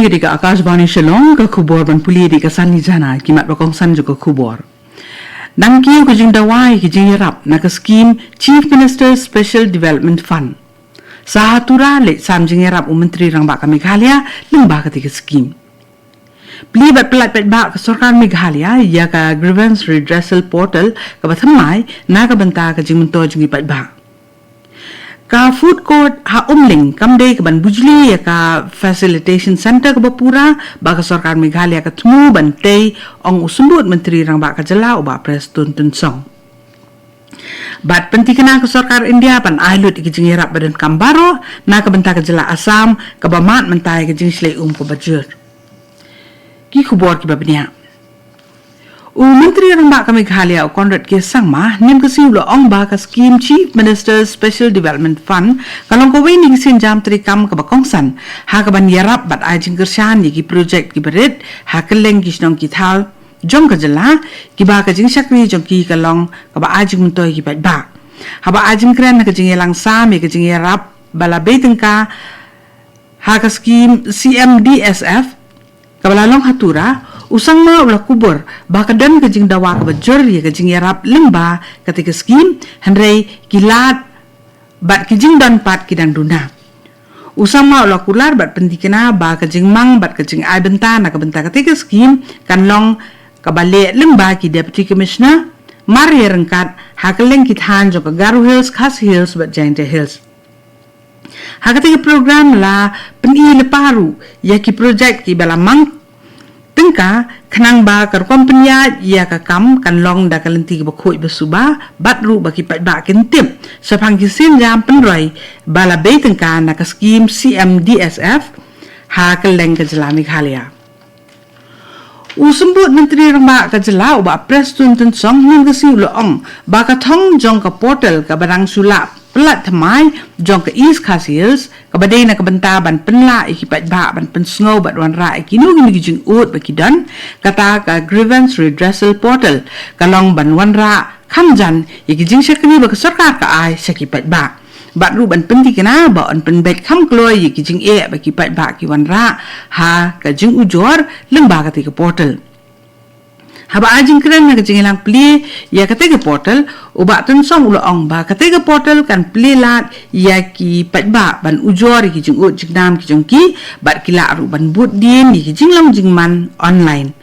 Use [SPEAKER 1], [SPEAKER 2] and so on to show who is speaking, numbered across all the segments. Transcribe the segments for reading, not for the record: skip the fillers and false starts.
[SPEAKER 1] Pagi di Akashvani Shillong ka khubor ban puli di kasan ni jana kimat bakong san jo ka khubor. Nang kiyo ka jing dawai ki jing rap na ka scheme Chief Minister's Special Development Fund. Sa hatura le sam jing rap Menteri rang ba ka Meghalaya ling ba ka ti ka scheme. Pli bat pelat pet ba ka sarkar Meghalaya ya ka grievance redressal portal ka bathamai na ka banta ka jing munto jing pat ba. Ka food court ha umling kamde ka ban bujli ya ka facilitation center ka bapura ba ka sarkar Meghalaya ka tumu bantay ong usumbut menteri rang ba ka jala o ba pres tun song. Bat penti kena ka sarkar India pan ailut iki jingirap badan kambaro na ka banta ka jala Assam ka bamat mentai ka jing slay ko bajur. Ki khubor ki babniya. Menteri rang ba ka Meghalaya o Conrad K. Sangma nim ka siulo ong ba ka scheme Chief Minister's Special Development Fund kalong ko way ni sin jam trikam ka bakongsan ha ka ban yarap bat ay jing kersyan ki project ki berit ha keleng ki snong ki thal jong ka jala ki ba ka jing sakri jong ki kalong ka ba ay jing muntoy ki ba ha ba ay jing kren ka jing lang sa me ka jing yarap bala beteng ka ha ka scheme CMDSF ka balalong hatura usang ma ulah kubur baka dan ka jing dawa ka bajur ya ka jing yarap lengba ketika scheme henrei kilat bat ki jing dan pat kidang duna usang ma ulah kular bat pentikena ba ka jing mang bat ka jing ai benta na ka benta ketika scheme kan long ka bale lengba ki deputy commissioner mari rengkat hakeleng ki than jo ka Garo Hills Khas Hills bat Giant Hills ha ketika program la peni leparu ya ki project ki bala mang tengka kenang ba kar kompenya ya ka kam kan long da kalenti ba khoi ba suba batru ba ki pat ba kentip sapang kisin jam penroi bala be tengka na ka scheme CMDSF ha keleng ka jela Meghalaya usembut menteri rang ba ka jela ba pres tun song ning ka siu lo ong ba ka thong jong ka portal ka barang sulap pelat thamai jong ka East Khas Hills ka badai na ka banta ban penla iki pat ba ban pensngo bat wan ra iki nu gi jing ut ba kidan kata ka grievance redressal portal kalong ban wan ra khamjan iki jing sakri ba ka sarkar ka ai saki pat ba bat ru ban penti kana ba on pen bet kham kloi iki jing e ba ki pat ba ki wan ra ha ka jing ujor lengba ka ti ka portal haba ajing keren na kajing ilang pli ya katega portal uba tun song ulo ong ba katega portal kan pli lat ya ki patba ban ujor ki jing ut jignam ki jong ki bat kila ru ban but din ki jing long jing man online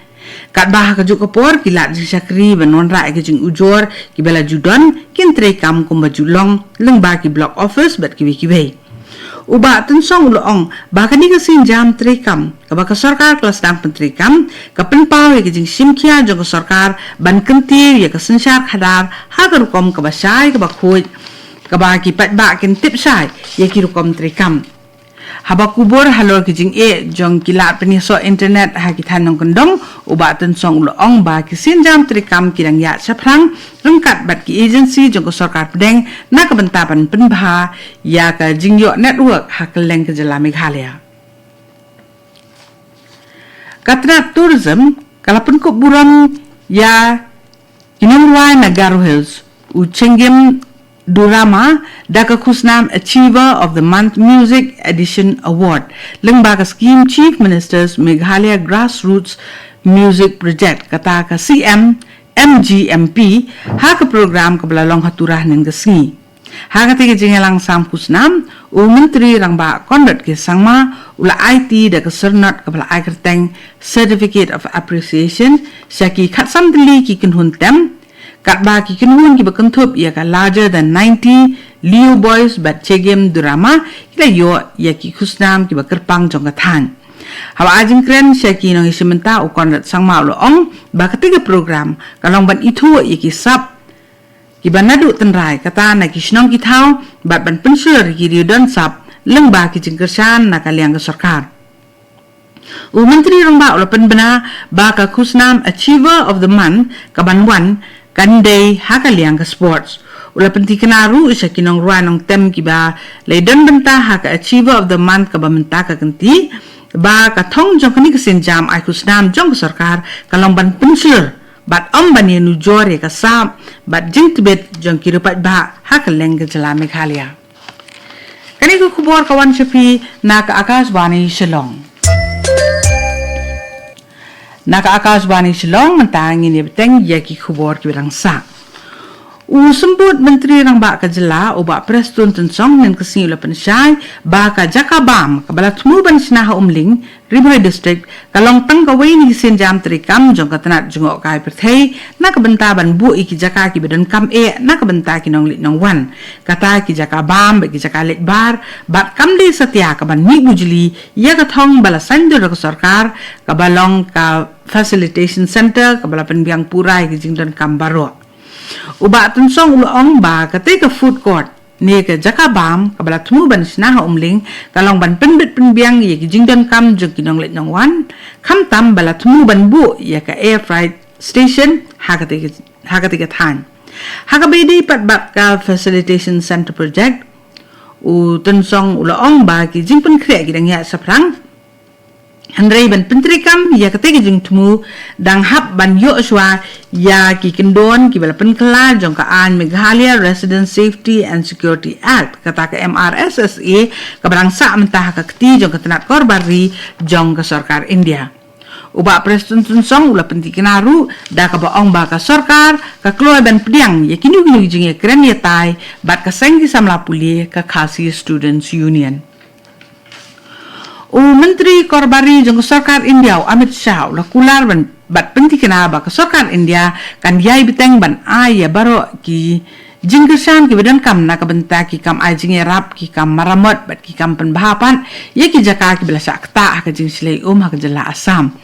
[SPEAKER 1] kat bah ka juk por kila jing sakri ban non ra ki jing ujor ki bela judon kin tre kam kum ba julong leng ba ki block office bat ki wi uba tun song ulo ong ba ka ni ka sin jam tre kam ka ba ka sarkar kelas dang pentri kam ka penpaw ya jing simkhia jong ka sarkar ban kentir ya ka sensar khadar ha ka rukom ka ba sai ka ba khoi ka ba ki pat ba ken tip sai ya ki rukom tre kam haba kubur halor ki jing e jong kilat peniso internet ha ki thanong kondong uba tun song ulo ong ba ki sin jam tre kam ki dang ya saprang rengkat bat ki agency jong ka sarkar pedeng na ka bentapan penbha ya ka jingyo network ha keleng ke jela Meghalaya katra tourism kalapun ko buram ya kinamruai na Garo Hills uchengem Durama daka khusnam Achiever of the Month Music Edition Award lengba ka scheme Chief Minister's Meghalaya Grassroots Music Project kata ka CM MGMP ha ka program ka belalong haturah ning ka singi ha ka tige jingelang sam khusnam menteri rang ba Conrad K. Sangma ula IT da ka sernat ka bala aikerteng Certificate of Appreciation syaki khatsam dili ki kinhun tem kat ba ki kinhun ki bakentup ya ka larger than 90 Leo Boys bat chegem Durama kila yo ya ki khusnam ki bakerpang jong ka than hawa ajing kren syaki nong isimenta u Conrad Sangma ulo ong ba ketiga program kalong ban itu ya ki sap ki banadu tenrai kata na ki snong ki thau bat ban pensur ki riodon sap leng ba ki jingkersan na kaliang ka sarkar menteri rong ba ulo penbena ba ka khusnam Achiever of the Month ka banwan kandai hakaliang ka sports ula penti kenaru isa kinong ruanong tem kiba leidon benta haka Achiever of the Month ka bamenta ka kenti ba ka thong jong kani kasin jam ai khusnam jong sarkar kalong ban pensur bat om ban ye nujore ka sam bat jing tibet jong kirupat ba hakaleng ka jela Meghalaya kani ko khubor kawan shafi na ka Akashvani Shillong Naka Akashvani Shillong mentangin ya beteng ya ki khubor ki berang sa. Sembut Menteri Rang Bak Kajela Obak Preston Tensong dan kesini ulapan syai baka Jakabam kabala tumuban sinaha umling Ribuai District kalong tang kawai ni sen jam terikam jong katanat jengok kai perthei nak bentaban bu iki jaka ki bedan kam nak benta ki nong lit nong wan kata ki Jakabam bagi jaka lit bar bat kam de setia kaban mi bujli ya kathong bala sandur ka sarkar kabalong ka facilitation center kabala penbiang purai ki jingdan kam baro Uba tensong ulang ba ketika food court ni ke Jakabam kabala temu ban sinaha umling kalong ban penbit penbiang ye jingdan kam jeng kinong let nong wan kam tam bala temu ban bu ye ke air freight station hakatika than hakabedi pat bat ka facilitation center project tensong ulang ba ki jing pen kre ki dang ya saprang Handrai ban pentrikam ya ketika jeng temu dang hap ban Yoshua ya ki kendon ki bala penkela jong ka an Meghalaya Resident Safety and Security Act kata ke MRSSA ka barang sa mentah ka keti jong ka tenat korbari jong ka sarkar India. Uba Preston Tunsong ula penti kenaru da ka baong ba ka sarkar ka kloy ban pediang ya kinu jeng ya keren ya tai bat ka sengki samla puli ka Khasi Students Union. Menteri Korbari jong sarkar India Amit Shah la kular ban bat penti kena ba ka sarkar India kan yai biteng ban ai ya baro ki jingkersan ki bedan kam na ka benta ki kam ai jing rap ki kam maramot bat ki kam penbahapan ye ki jaka ki bela sakta ka jing silai ha ka jela Assam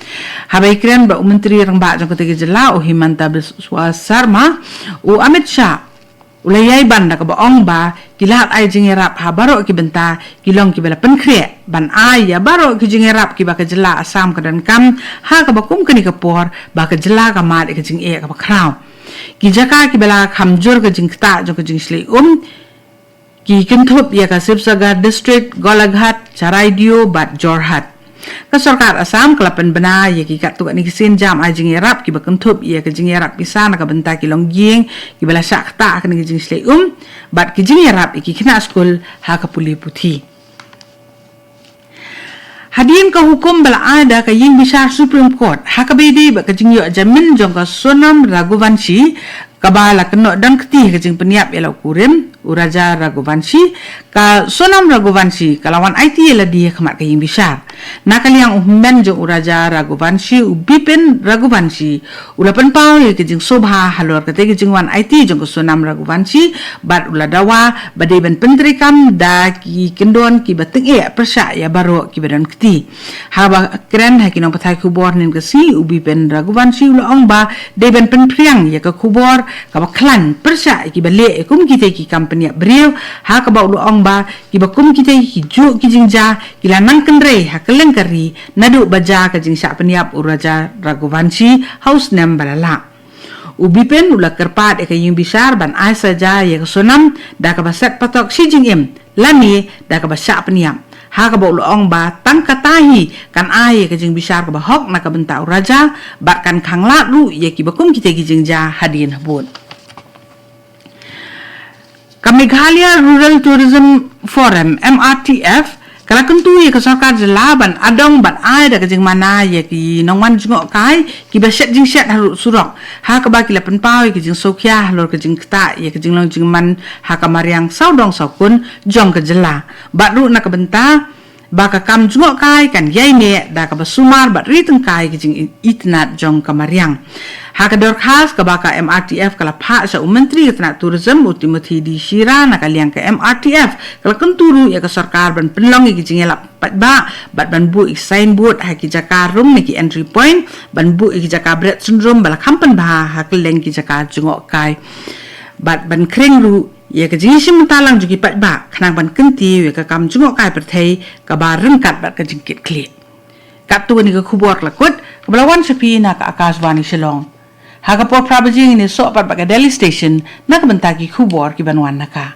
[SPEAKER 1] habai kren ba menteri rang ba jong ka jela Himanta Biswa Sarma Amit Shah ulayai ban na ka baong ba kilat ai jingerap ha baro ki benta kilong ki bela penkre ban ai ya baro ki jingerap ki ba ka jela Assam ka dan kam ha ka bakum kani ka por ba ka jela ka mat ka jing ka ba kraw ki jaka ki bela khamjur ka jing ta jo ka jing sli ki kenthop ya ka Sibsagar district Golaghat Charaidio bat Jorhat ka sarkar Assam kelapan bena ya ki kat tu ni kisin jam ai jingerap ki bakentup ya ka jingerap pisan ka benta ki longging ki bela sak ta ka ni jing slei bat ki jingerap ki kena skul ha ka puli puthi Hadirin ka hukum bala ada ka ying besar Supreme Court ha ka bedi ba ka jingyo jamin jong ka Sonam Raghuvanshi kabala keno dan keti ka jing peniap elau kurim Uraja Raghuvanshi ka Sonam Raghuvanshi kalawan IT la dia khamat ka ying besar nakaliang umben jong Uraja Raghuvanshi Bipin Raghuvanshi ulapan pau ye ke jing sobha halor ka te jing wan IT jong ka Sonam Raghuvanshi bat ula dawa badai ban pentrikam da ki kendon ki bateng persya ya baro ki badan keti haba keren ha kinong pathai khubor nin ka si Bipin Raghuvanshi ula ong ba de ban penpriang ya ka khubor ka baklan persya ki bale kum kite ki company beriau ha ka ba ulu ong ba ki bakum kite ki ju ki jingja ki lanang kenre ha kelengkari nadu baja ka jing sya peniap Uraja Raghuvanshi house name balala Bipin ula kerpat ka yung bisar ban ai saja ya ka Sonam da ka basat patok si jing lami da ka basya peniap ha ka ba ulu ong ba tang katahi kan ai ka jing bisar ka ba hok na ka benta Uraja bat kan khangla ru ya ki bakum kite ki jingja hadin habun Meghalaya Rural Tourism Forum MRTF kala kentu ye ka sarkar jela ban adong ban ai da ka jing mana ye ki nongwan jingok kai ki ba shet jing shet haru surok ha ka ba ki lapen pau ki jing sokya lor ka jing kta ye ka jing long jing man ha ka mariang saudong saukun jong ka jela bat ru na ka benta ba ka kam jingok kai kan yai ne da ka ba sumar bat ri teng kai ki jing itnat jong ka mariang ha ka dorkhas ka ba ka MRTF kala pha sa menteri ka tourism Timothy D Shira na kaliang ka MRTF kala kenturu ya ka sarkar ban penlong ki jingela pat ba bat ban bu signboard ha ki jaka room ni ki entry point ban bu ki jaka bread syndrome bala kampan ba ha keleng ki jaka jungok kai bat ban kring ru ya ka jinsim talang jugi pat ba khnang ban kenti ya ka kam jungok kai perthei ka ba rengkat bat ka jingkit klik kat tu ni ka khubor lakut kabalawan sapi na ka Akashvani Shillong Hagapur Prabhajing ni so pat baga Delhi station nakabenta ki khubor ki banwan naka